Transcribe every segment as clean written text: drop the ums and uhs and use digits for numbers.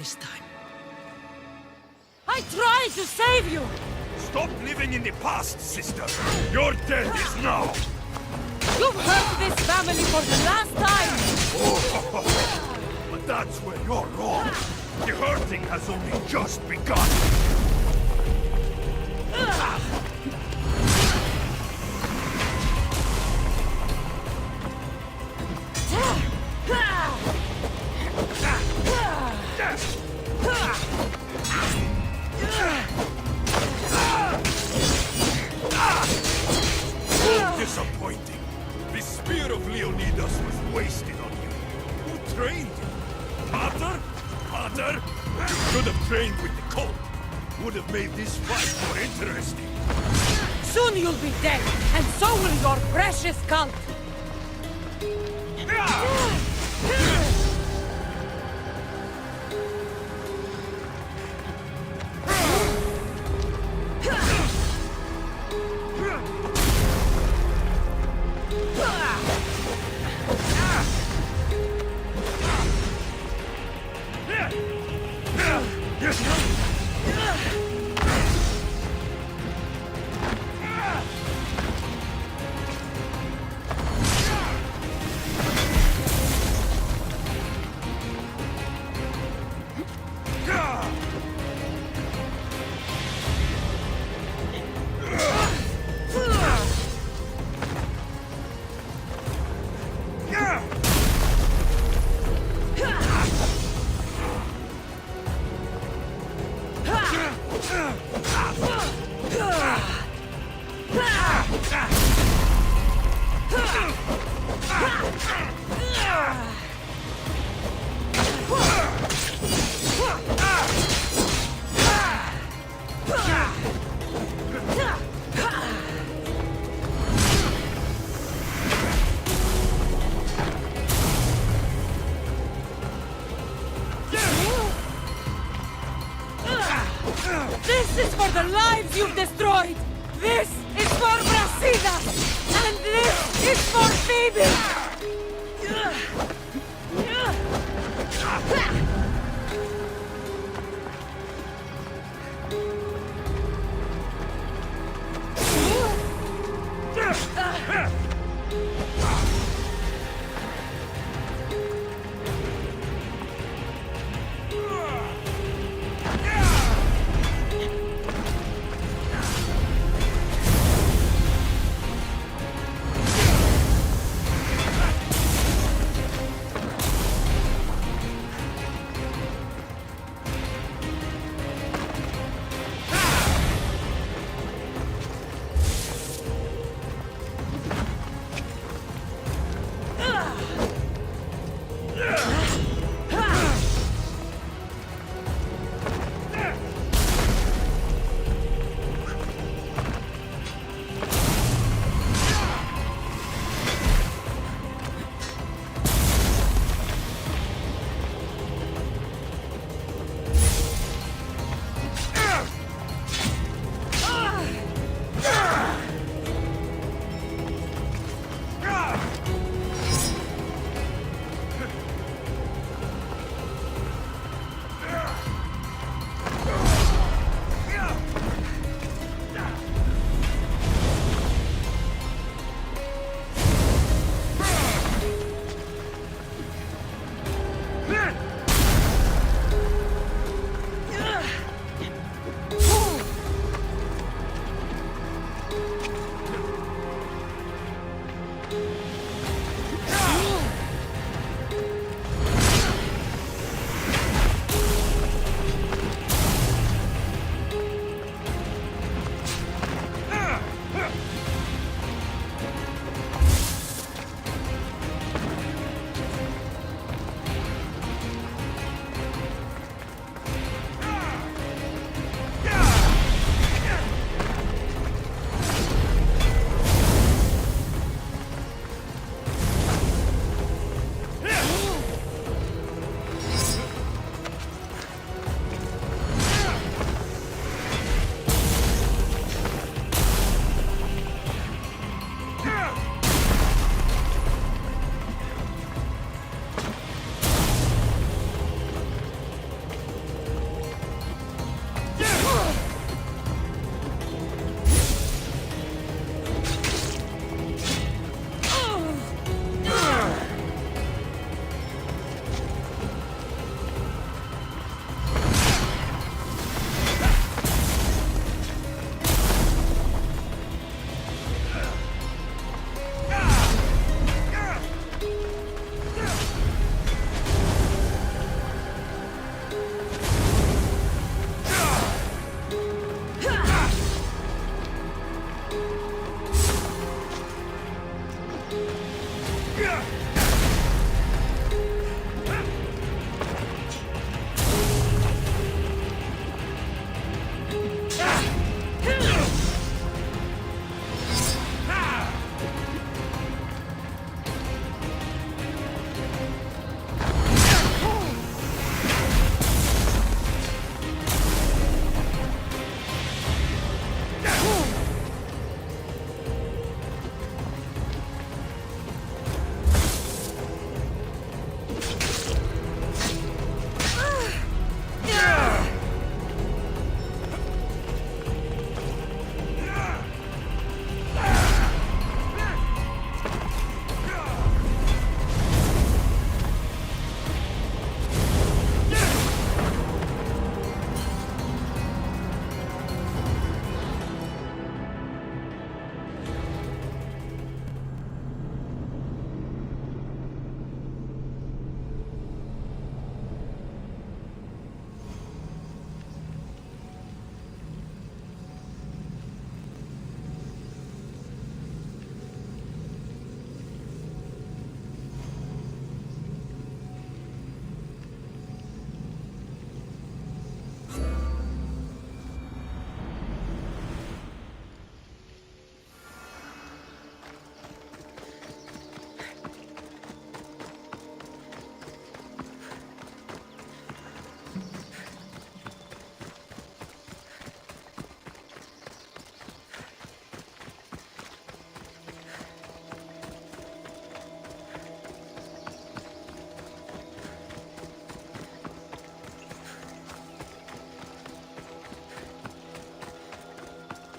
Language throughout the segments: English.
this time. I tried to save you! Stop living in the past, sister! Your death is now! You've hurt this family for the last time! But that's where you're wrong. The hurting has only just begun. Disappointing. The spear of Leonidas was wasted on you. Who trained you? Pater? Pater? You should have trained with the cult. Would have made this fight more interesting. Soon you'll be dead, and so will your precious cult! This is for the lives you've destroyed! This is for Brasidas! And this is for Phoebe!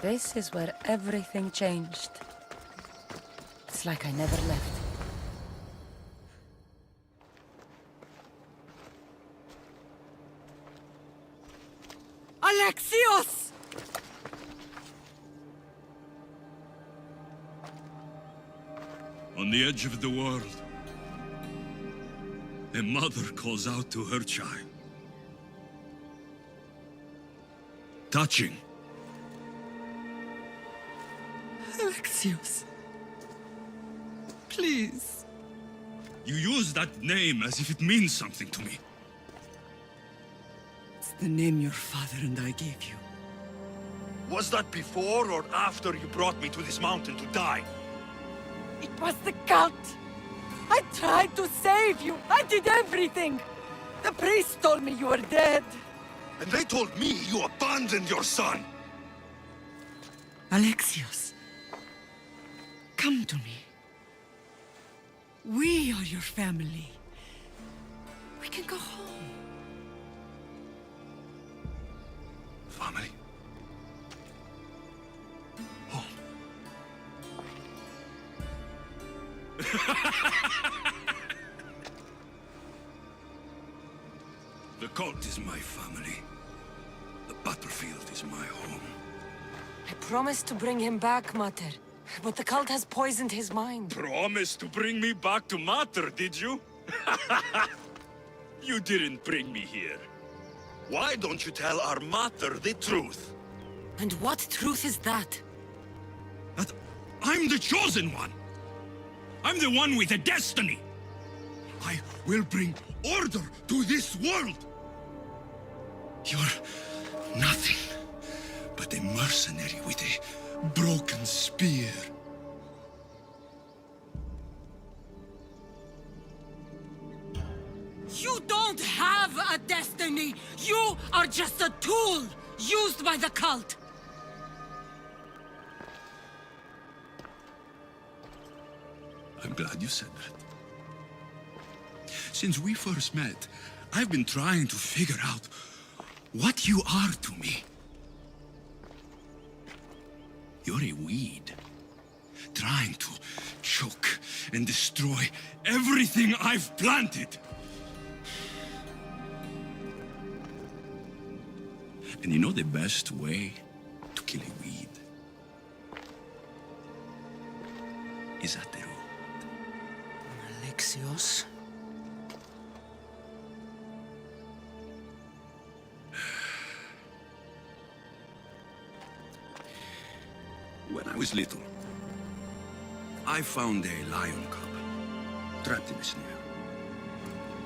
This is where everything changed. It's like I never left. Alexios! On the edge of the world, a mother calls out to her child. Touching. Alexios. Please. You use that name as if it means something to me. It's the name your father and I gave you. Was that before or after you brought me to this mountain to die? It was the cult! I tried to save you! I did everything! The priest told me you were dead! And they told me you abandoned your son! Alexios, come to me. We are your family. We can go home. Family? Home? The cult is my family. The battlefield is my home. I promised to bring him back, Mater. But the cult has poisoned his mind. Promised to bring me back to Mater, did you? You didn't bring me here. Why don't you tell our Mater the truth? And what truth is that? That I'm the chosen one! I'm the one with a destiny! I will bring order to this world! You're nothing but a mercenary with a broken spear. You don't have a destiny! You are just a tool used by the cult! I'm glad you said that. Since we first met, I've been trying to figure out what you are to me. You're a weed, trying to choke and destroy everything I've planted. And you know the best way to kill a weed is at the root. Alexios? When I was little, I found a lion cub trapped in a snare.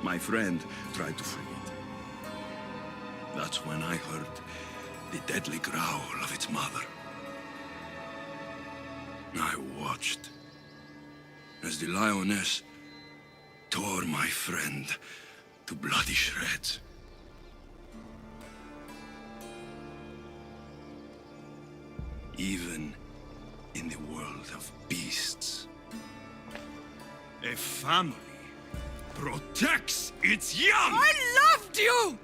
My friend tried to free it. That's when I heard the deadly growl of its mother. I watched as the lioness tore my friend to bloody shreds. Even in the world of beasts, a family protects its young! I loved you!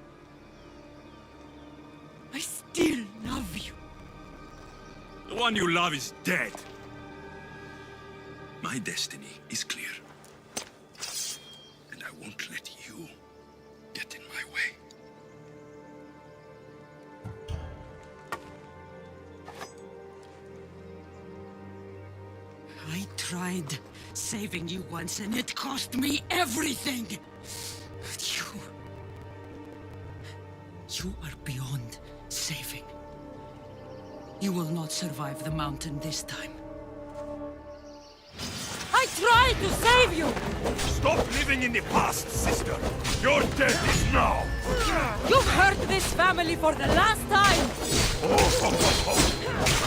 I still love you. The one you love is dead. My destiny is clear. And I won't let you get in my way. I tried saving you once and it cost me everything! You are beyond saving. You will not survive the mountain this time. I tried to save you! Stop living in the past, sister! Your death is now! You've hurt this family for the last time!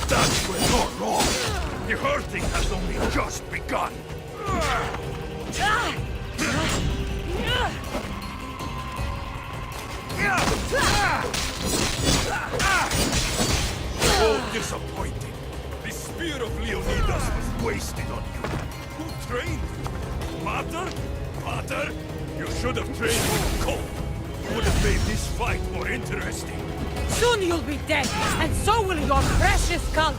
That's where you're wrong! The hurting has only just begun! So disappointing! The spear of Leonidas was wasted on you! Who trained you? Mater? Mater? You should have trained with Cole! Would have made this fight more interesting. Soon you'll be dead, and so will your precious cult.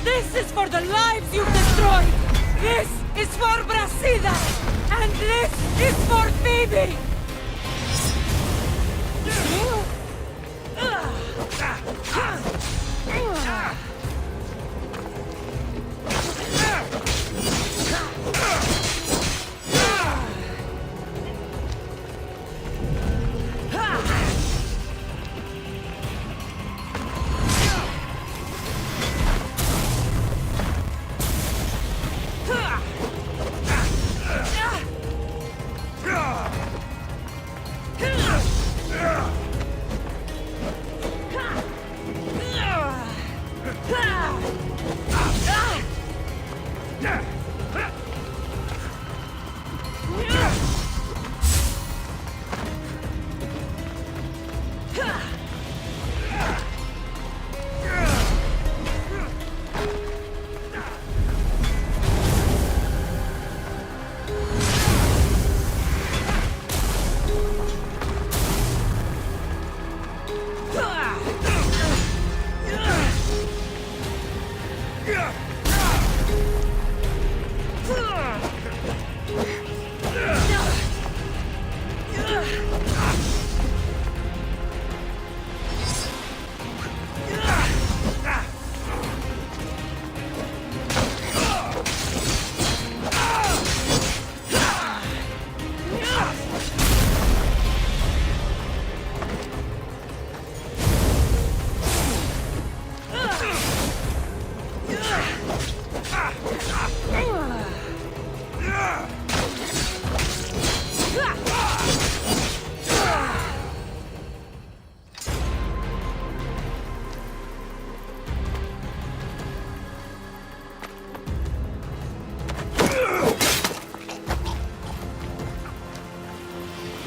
This is for the lives you've destroyed! This is for Brasida! And this is for Phoebe!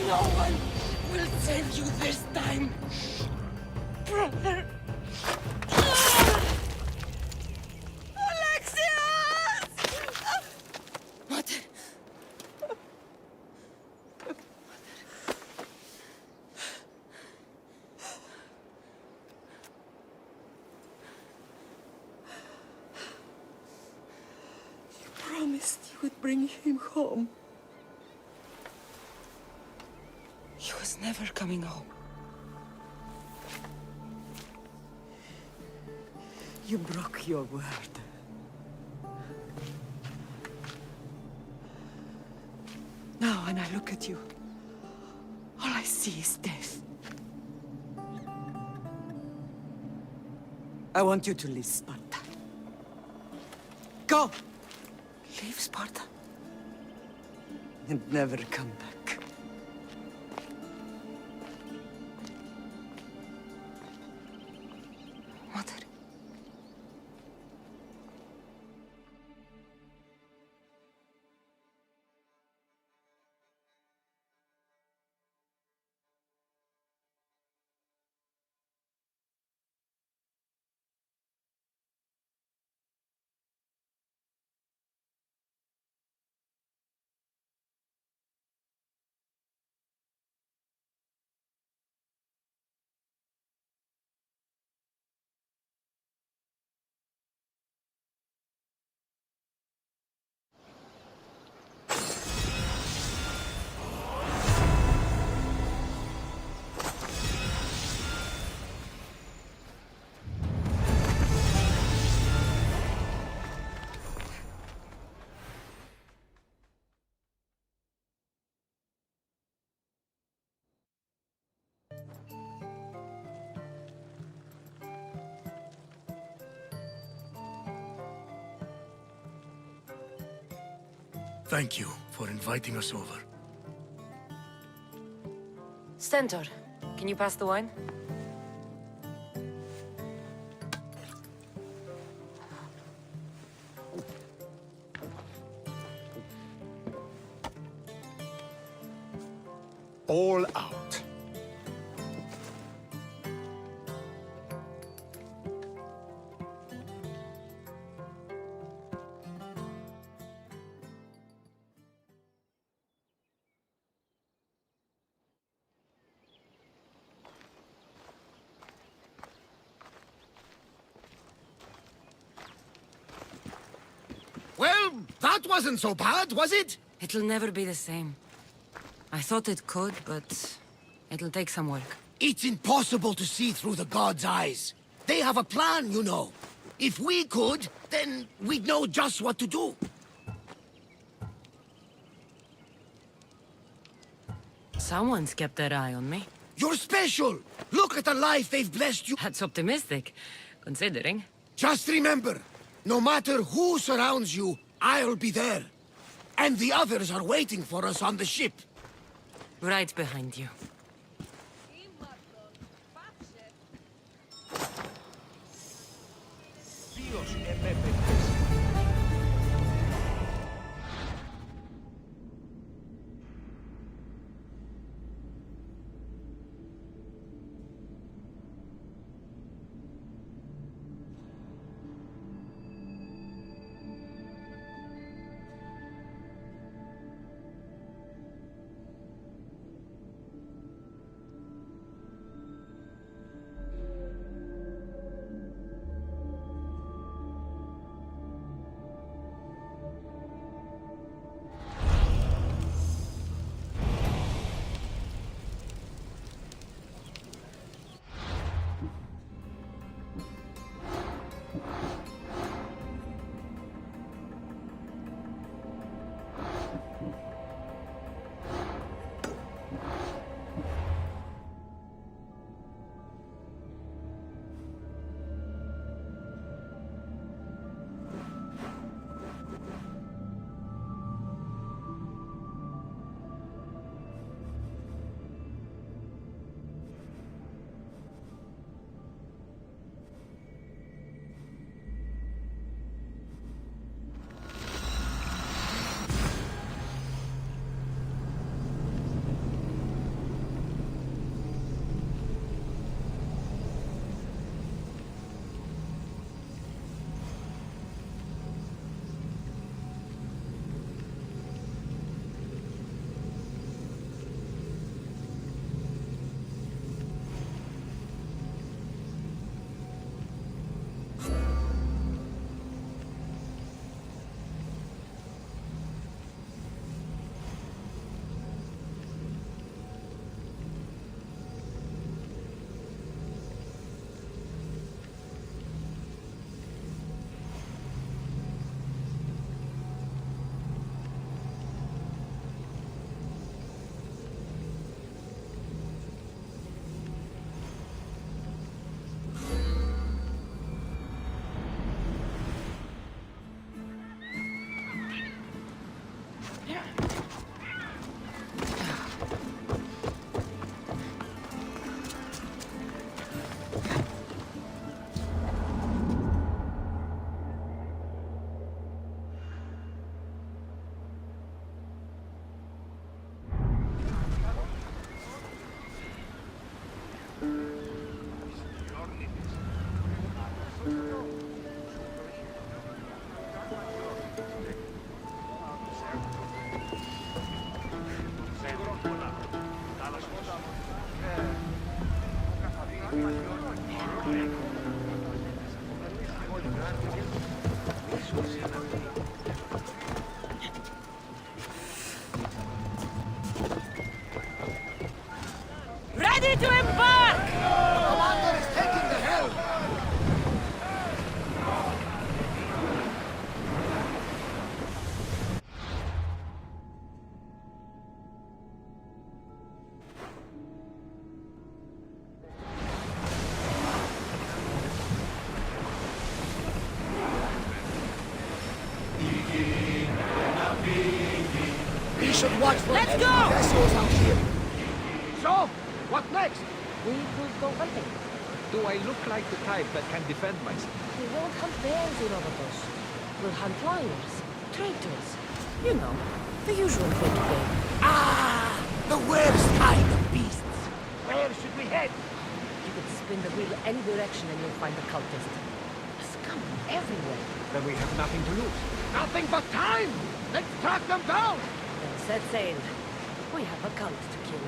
No one will save you this time, brother. Alexios! Mother. You promised you would bring him home. He was never coming home. You broke your word. Now when I look at you, all I see is death. I want you to leave Sparta. Go! Leave Sparta. And never come back. Mother. Thank you for inviting us over. Stentor, can you pass the wine? All out. Well, that wasn't so bad, was it? It'll never be the same. I thought it could, but it'll take some work. It's impossible to see through the gods' eyes. They have a plan, you know. If we could, then we'd know just what to do. Someone's kept their eye on me. You're special! Look at the life they've blessed you. That's optimistic, considering. Just remember, no matter who surrounds you, I'll be there. And the others are waiting for us on the ship. Right behind you. Ready to embark! Commander is taking the helm! We should watch for Let's enemy go! vessels out here. So, what next? We could go hunting. Do I look like the type that can defend myself? We won't hunt bears in Oropos. We'll hunt liars, traitors. You know, the usual thing game. Ah! The worst kind of beasts! Where should we head? You could spin the wheel any direction and you'll find the cultist. Scum everywhere. Then we have nothing to lose. Nothing but time! Let's track them down! Then set sail. We have a cult to kill.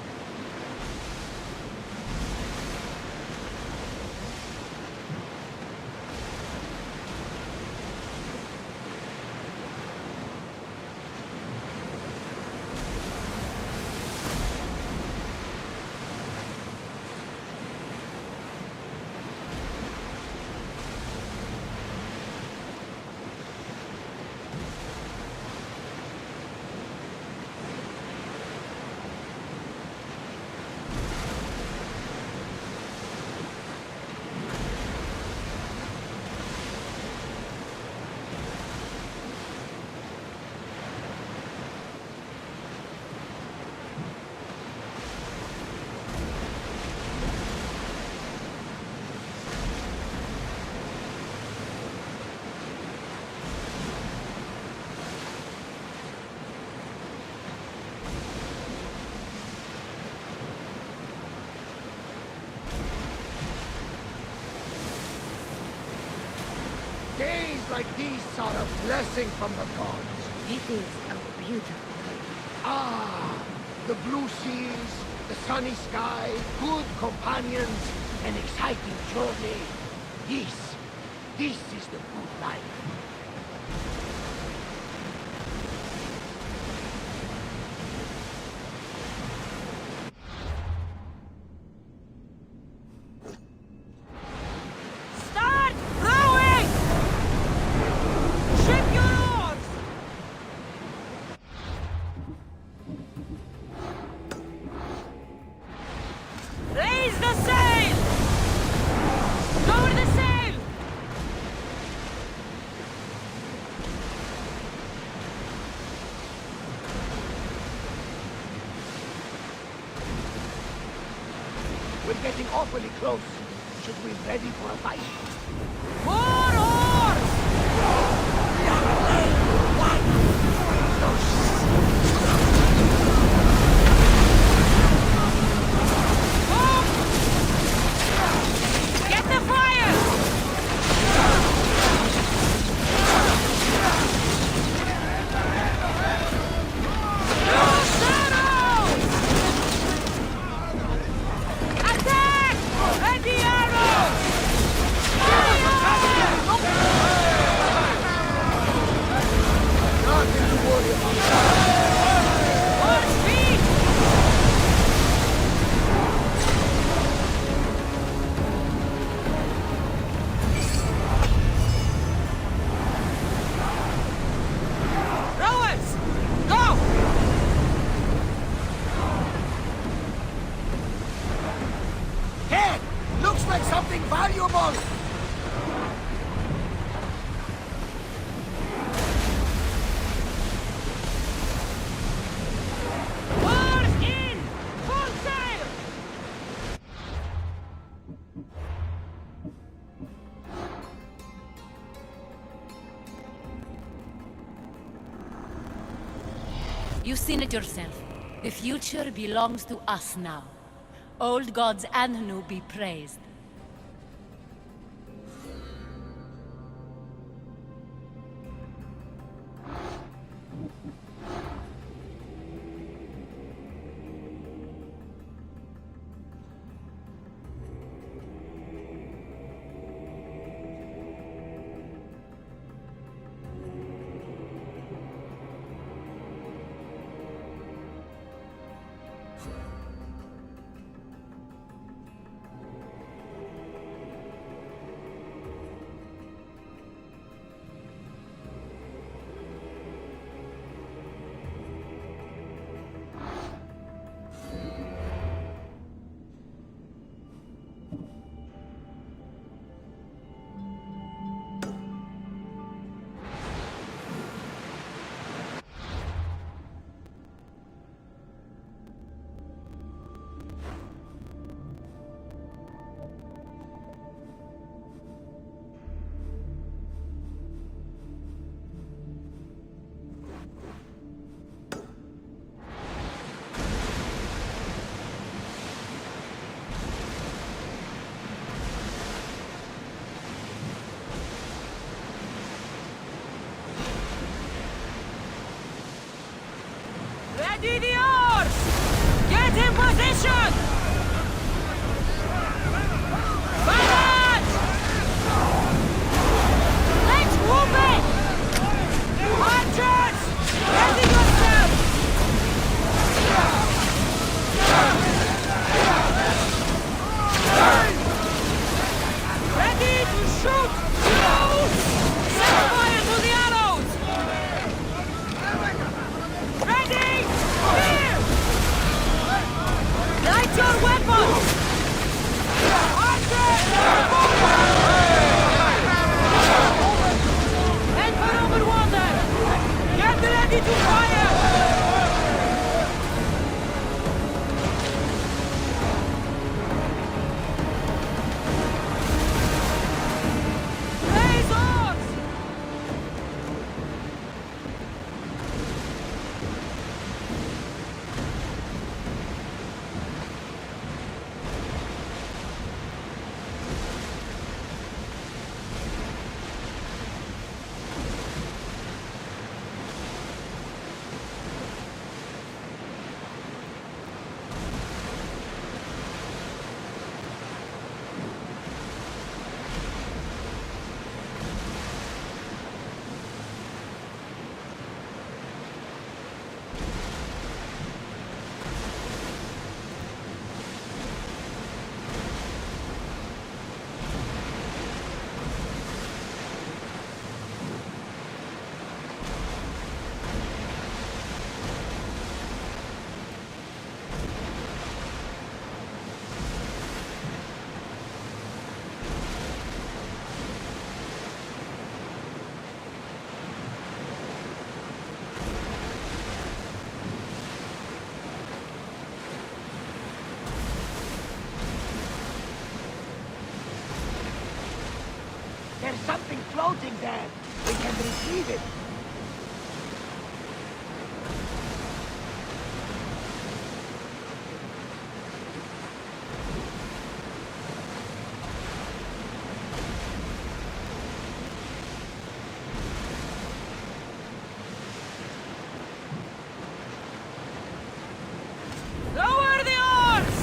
Days like these are a blessing from the gods. It is a beautiful day. Ah, the blue seas, the sunny sky, good companions, an exciting journey. This is the good life. Start rowing! Ship your oars! Raise the sail! Lower the sail! We're getting awfully close. Should we ready for a fight? More oars! Get the fire! Attack! Ready arrows! Nothing to worry about. More speed! Rowers! Go! Hey, looks like something valuable. Oars in! Full sail! You've seen it yourself. The future belongs to us now. Old gods and new be praised. Ready the oars! Get in position! Balance! Let's move it! Archers! Ready yourself! Ready to shoot! Shoot! Set fire to the arrows! Ready! Here! Light your weapons! Archers! Head for open water! Get ready to fire! Raise oars! There's something floating there. We can retrieve it. Lower the oars!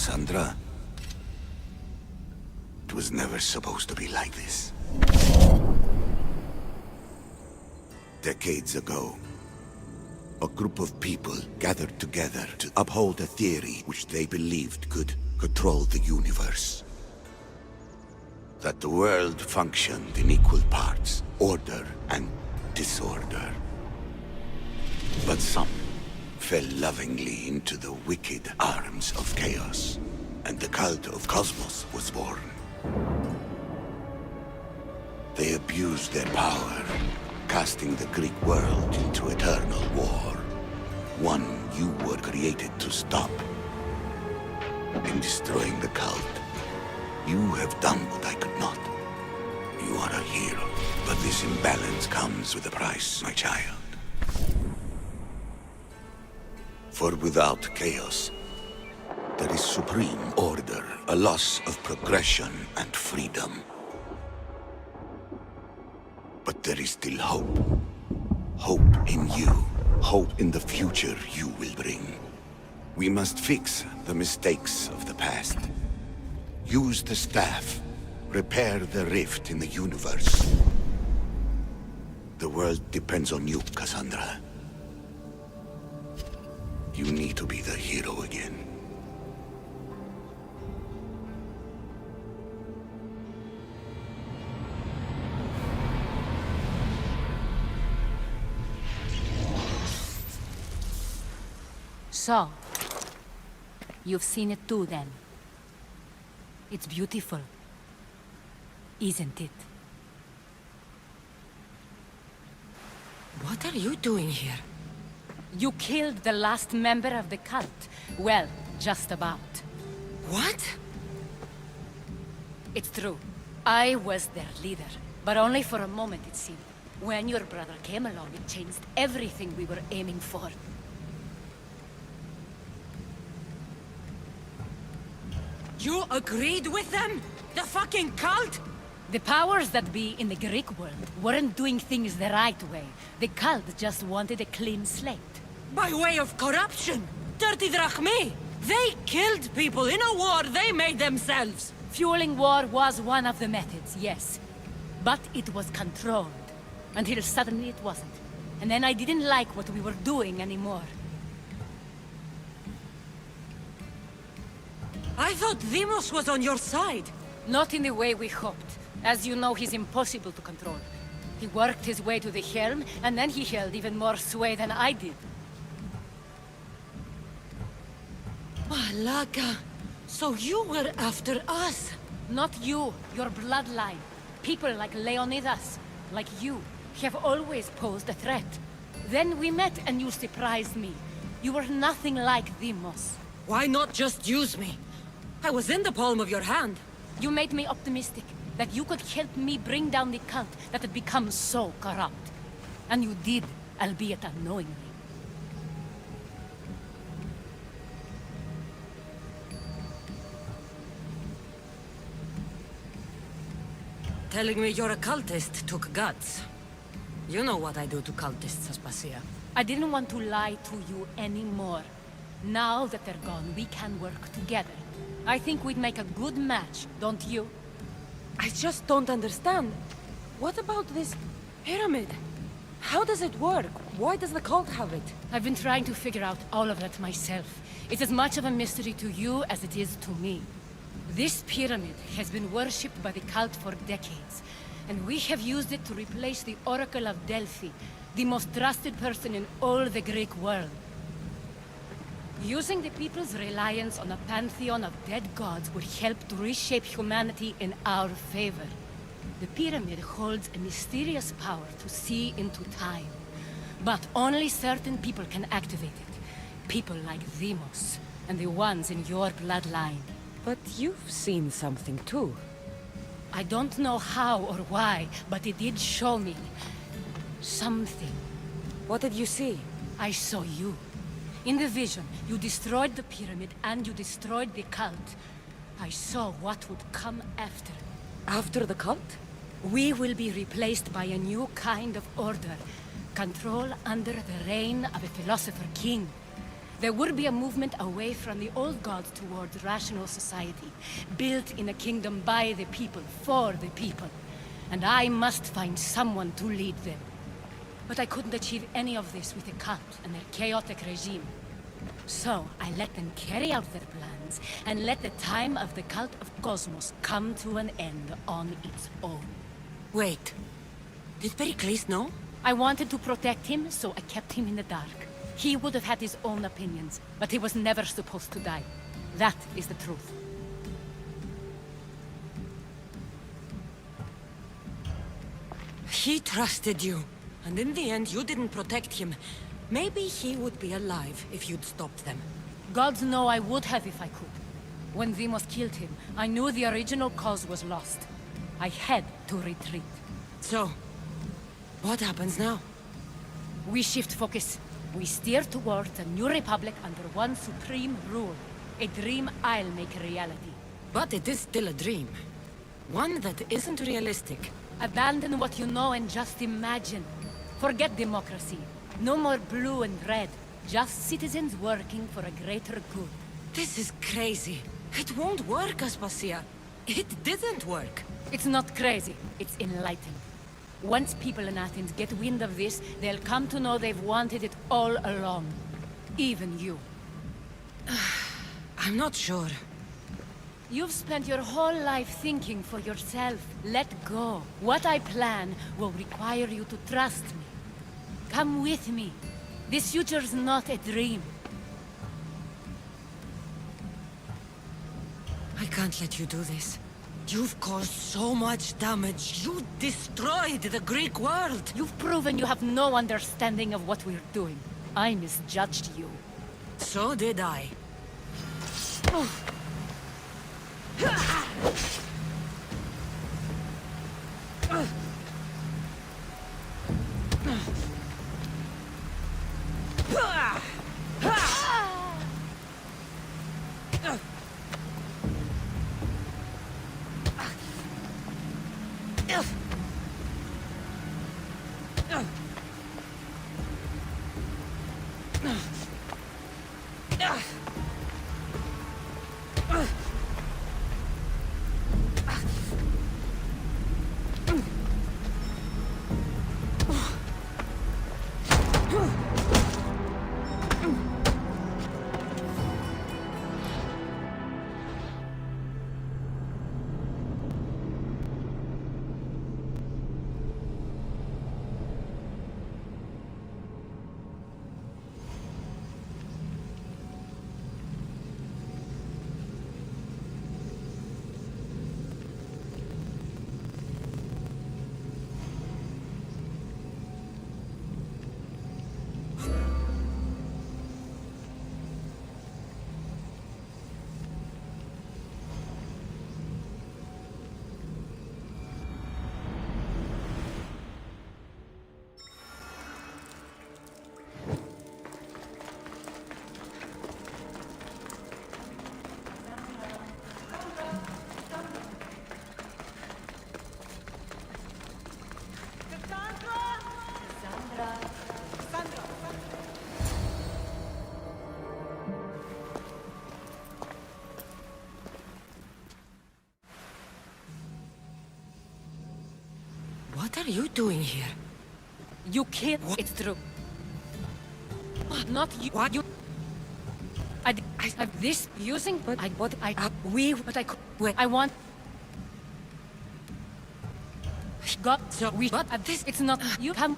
Cassandra, it was never supposed to be like this. Decades ago, a group of people gathered together to uphold a theory which they believed could control the universe. That the world functioned in equal parts, order and disorder. But some fell lovingly into the wicked arms of chaos, and the cult of Kosmos was born. They abused their power, casting the Greek world into eternal war. One you were created to stop. In destroying the cult, you have done what I could not. You are a hero, but this imbalance comes with a price, my child. For without chaos, there is supreme order, a loss of progression and freedom. But there is still hope. Hope in you. Hope in the future you will bring. We must fix the mistakes of the past. Use the staff. Repair the rift in the universe. The world depends on you, Cassandra. You need to be the hero again. So, you've seen it too then. It's beautiful, isn't it? What are you doing here? You killed the last member of the cult. Well, just about. What? It's true. I was their leader, but only for a moment it seemed. When your brother came along, it changed everything we were aiming for. You agreed with them? The fucking cult? The powers that be in the Greek world weren't doing things the right way. The cult just wanted a clean slate. By way of corruption? Dirty drachmi? They killed people in a war they made themselves. Fueling war was one of the methods, yes. But it was controlled. Until suddenly it wasn't. And then I didn't like what we were doing anymore. I thought Deimos was on your side. Not in the way we hoped. As you know, he's impossible to control. He worked his way to the helm, and then he held even more sway than I did. Malaga, so you were after us? Not you, your bloodline. People like Leonidas, like you, have always posed a threat. Then we met and you surprised me. You were nothing like Deimos. Why not just use me? I was in the palm of your hand. You made me optimistic that you could help me bring down the cult that had become so corrupt. And you did, albeit unknowingly. Telling me you're a cultist took guts. You know what I do to cultists, Aspasia. I didn't want to lie to you anymore. Now that they're gone, we can work together. I think we'd make a good match, don't you? I just don't understand. What about this pyramid? How does it work? Why does the cult have it? I've been trying to figure out all of that myself. It's as much of a mystery to you as it is to me. This pyramid has been worshipped by the cult for decades, and we have used it to replace the Oracle of Delphi, the most trusted person in all the Greek world. Using the people's reliance on a pantheon of dead gods would help to reshape humanity in our favor. The pyramid holds a mysterious power to see into time, but only certain people can activate it. People like Deimos, and the ones in your bloodline. But you've seen something too. I don't know how or why, but it did show me something. What did you see? I saw you. In the vision, you destroyed the pyramid and you destroyed the cult. I saw what would come after. After the cult? We will be replaced by a new kind of order. Control under the reign of a philosopher king. There would be a movement away from the old gods towards rational society, built in a kingdom by the people, for the people. And I must find someone to lead them. But I couldn't achieve any of this with the cult and their chaotic regime. So I let them carry out their plans, and let the time of the cult of Kosmos come to an end on its own. Wait. Did Pericles know? I wanted to protect him, so I kept him in the dark. He would have had his own opinions, but he was never supposed to die. That is the truth. He trusted you, and in the end you didn't protect him. Maybe he would be alive if you'd stopped them. Gods know I would have if I could. When Deimos killed him, I knew the original cause was lost. I had to retreat. So, what happens now? We shift focus. We steer towards a new republic under one supreme rule. A dream I'll make a reality. But it is still a dream. One that isn't realistic. Abandon what you know and just imagine. Forget democracy. No more blue and red. Just citizens working for a greater good. This is crazy. It won't work, Aspasia. It didn't work. It's not crazy. It's enlightened. Once people in Athens get wind of this, they'll come to know they've wanted it all along. Even you. I'm not sure. You've spent your whole life thinking for yourself. Let go. What I plan will require you to trust me. Come with me. This future's not a dream. I can't let you do this. You've caused so much damage. You destroyed the Greek world. You've proven you have no understanding of what we're doing. I misjudged you. So did I. What are you doing here? You killed. It's true. Not you. What? You. I this using, but I what I we but I could. Wait. I want. God, So we what? this. It's not you. Come.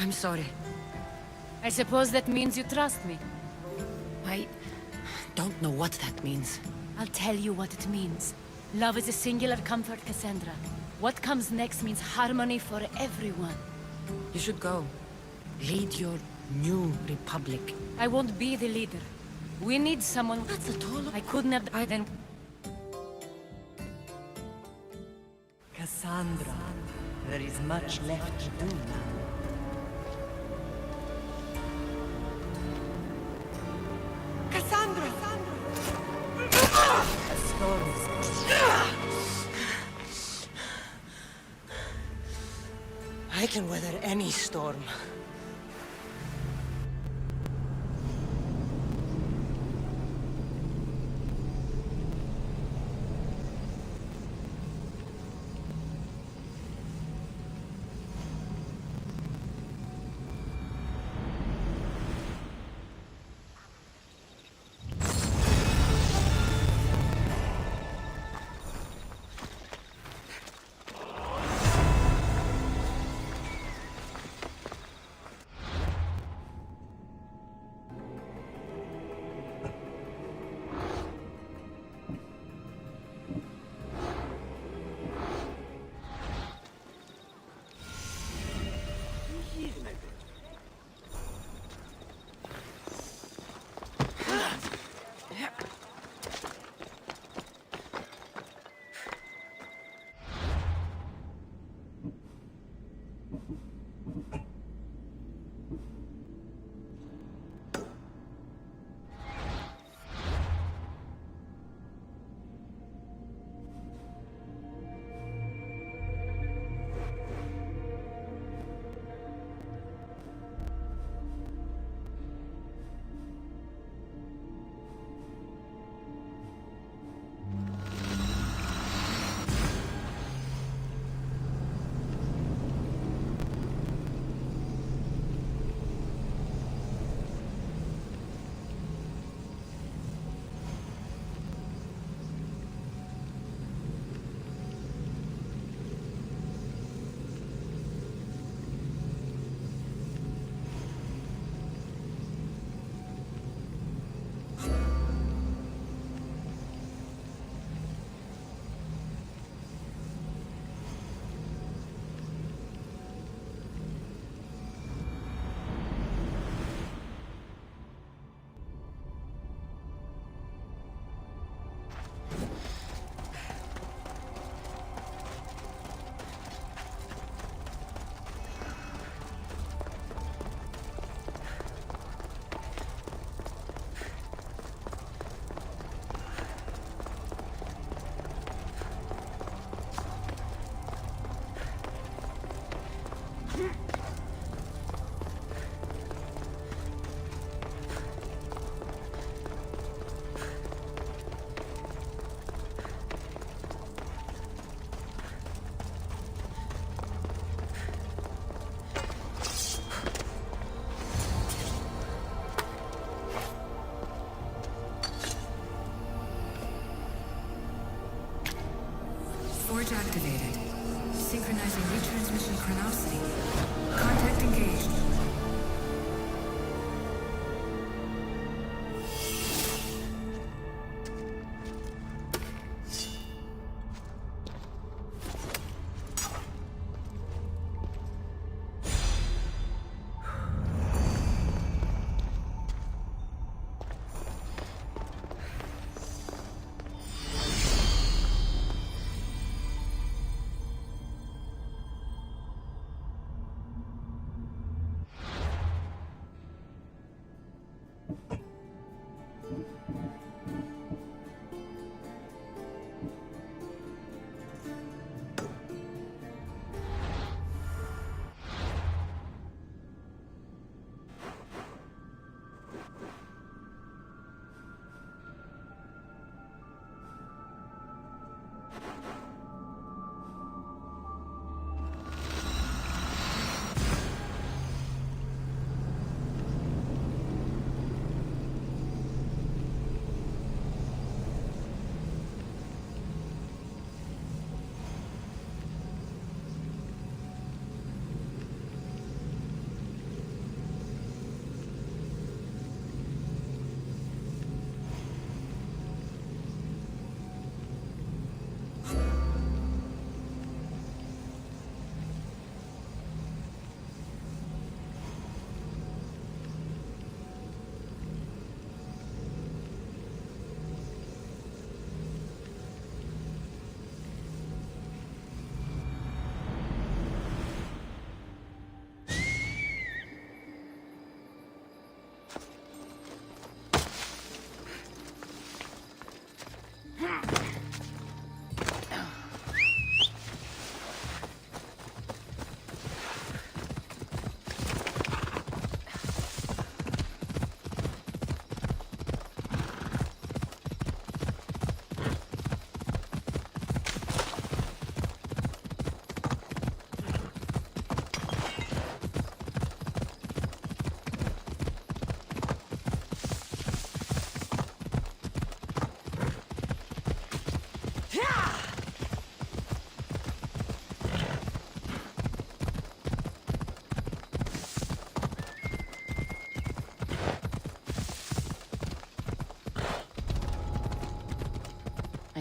I'm sorry. I suppose that means you trust me. I don't know what that means. I'll tell you what it means. Love is a singular comfort, Cassandra. What comes next means harmony for everyone. You should go. Lead your new republic. I won't be the leader. We need someone. That's a tall... I couldn't have. Then. Cassandra, there is much left to do now. Cassandra! A storm is I can weather any storm.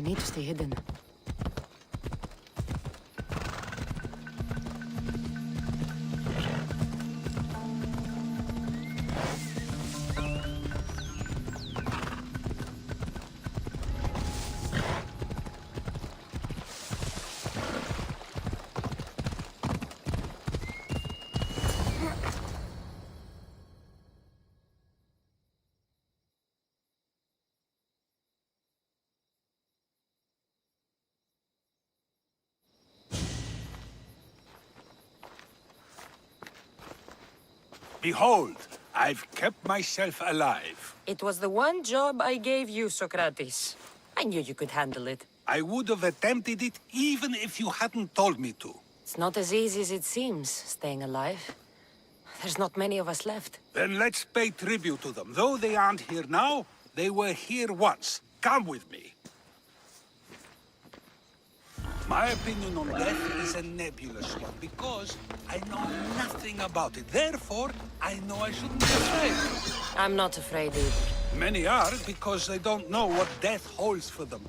I need to stay hidden. Behold, I've kept myself alive. It was the one job I gave you, Socrates. I knew you could handle it. I would have attempted it even if you hadn't told me to. It's not as easy as it seems, staying alive. There's not many of us left. Then let's pay tribute to them. Though they aren't here now, they were here once. Come with me. My opinion on death is a nebulous one, because I know nothing about it. Therefore, I know I shouldn't be afraid. I'm not afraid either. Many are, because they don't know what death holds for them.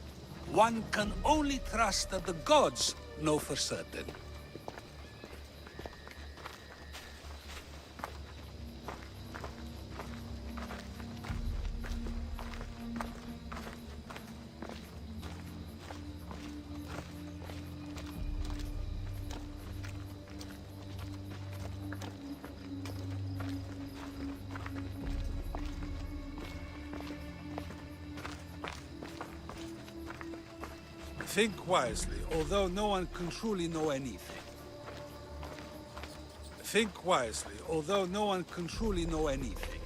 One can only trust that the gods know for certain. Think wisely, although no one can truly know anything. Think wisely, although no one can truly know anything.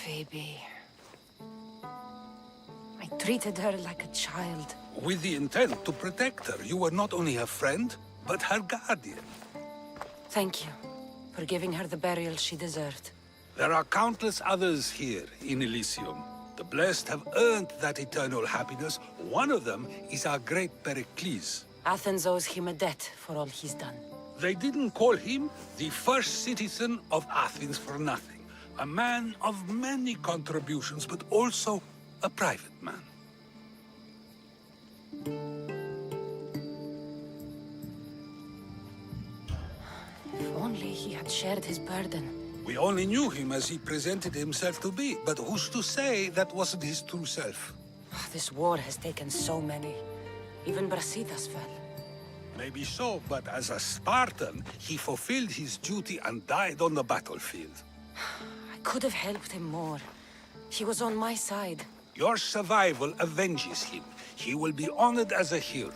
Phoebe. I treated her like a child. With the intent to protect her, you were not only her friend, but her guardian. Thank you for giving her the burial she deserved. There are countless others here in Elysium. The blessed have earned that eternal happiness. One of them is our great Pericles. Athens owes him a debt for all he's done. They didn't call him the first citizen of Athens for nothing. A man of many contributions, but also a private man. If only he had shared his burden. We only knew him as he presented himself to be, but who's to say that wasn't his true self? This war has taken so many. Even Brasidas fell. Maybe so, but as a Spartan, he fulfilled his duty and died on the battlefield. I could have helped him more. He was on my side. Your survival avenges him. He will be honored as a hero.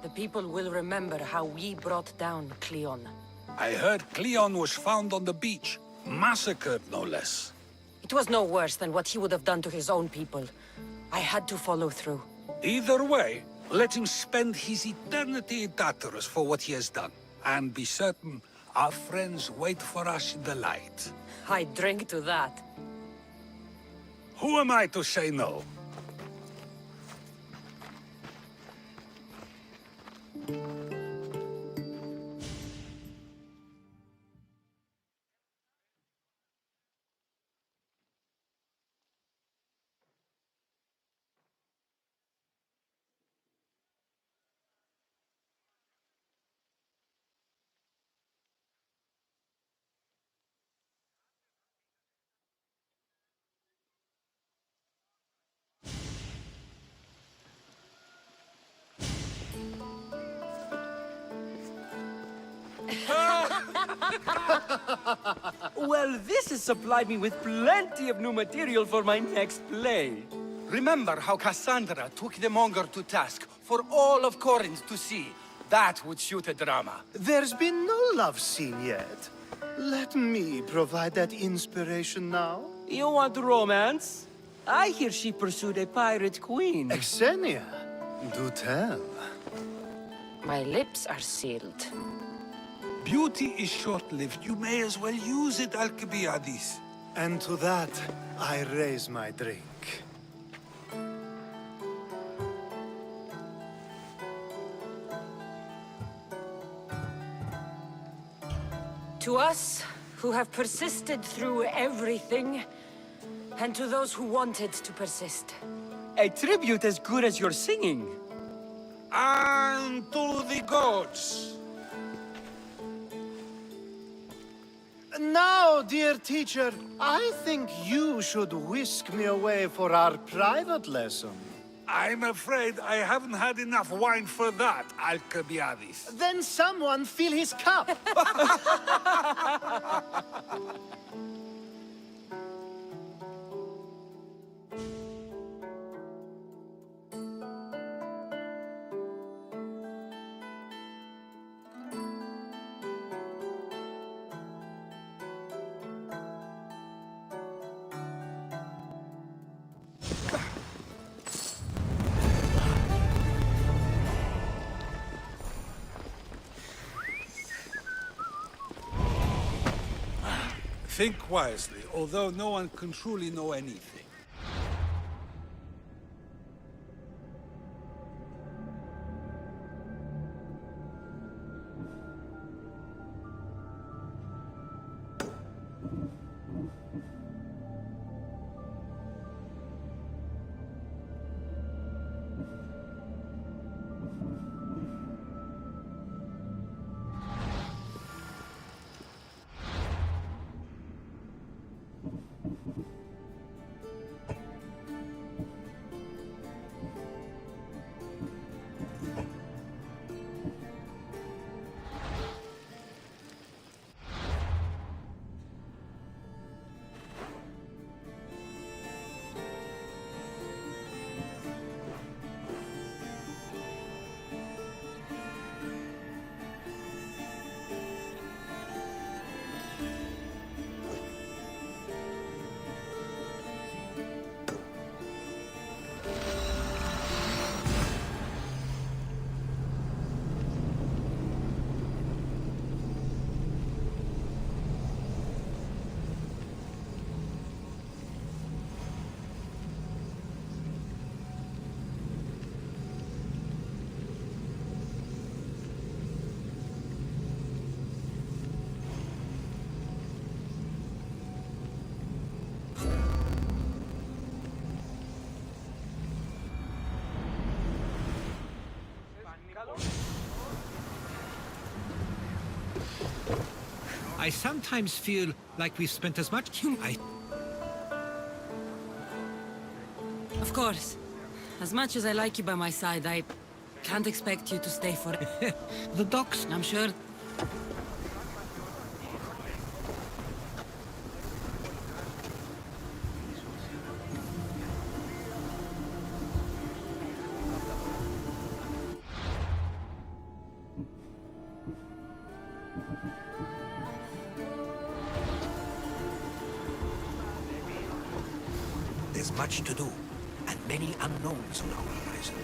The people will remember how we brought down Cleon. I heard Cleon was found on the beach, massacred no less. It was no worse than what he would have done to his own people. I had to follow through. Either way, let him spend his eternity in Tartarus for what he has done. And be certain, our friends wait for us in the light. I drink to that. Who am I to say no? Well, this has supplied me with plenty of new material for my next play. Remember how Cassandra took the monger to task for all of Corinth to see? That would shoot a drama. There's been no love scene yet. Let me provide that inspiration now. You want romance? I hear she pursued a pirate queen. Xenia, do tell. My lips are sealed. Beauty is short-lived. You may as well use it, Alcibiades. And to that, I raise my drink. To us, who have persisted through everything, and to those who wanted to persist. A tribute as good as your singing. And to the gods. Now, dear teacher, I think you should whisk me away for our private lesson. I'm afraid I haven't had enough wine for that, Alcibiades. Then someone fill his cup. Think wisely, although no one can truly know anything. I sometimes feel like we've spent as much... Of course. As much as I like you by my side, I can't expect you to stay for... The docks... I'm sure... There's much to do, and many unknowns on our horizon.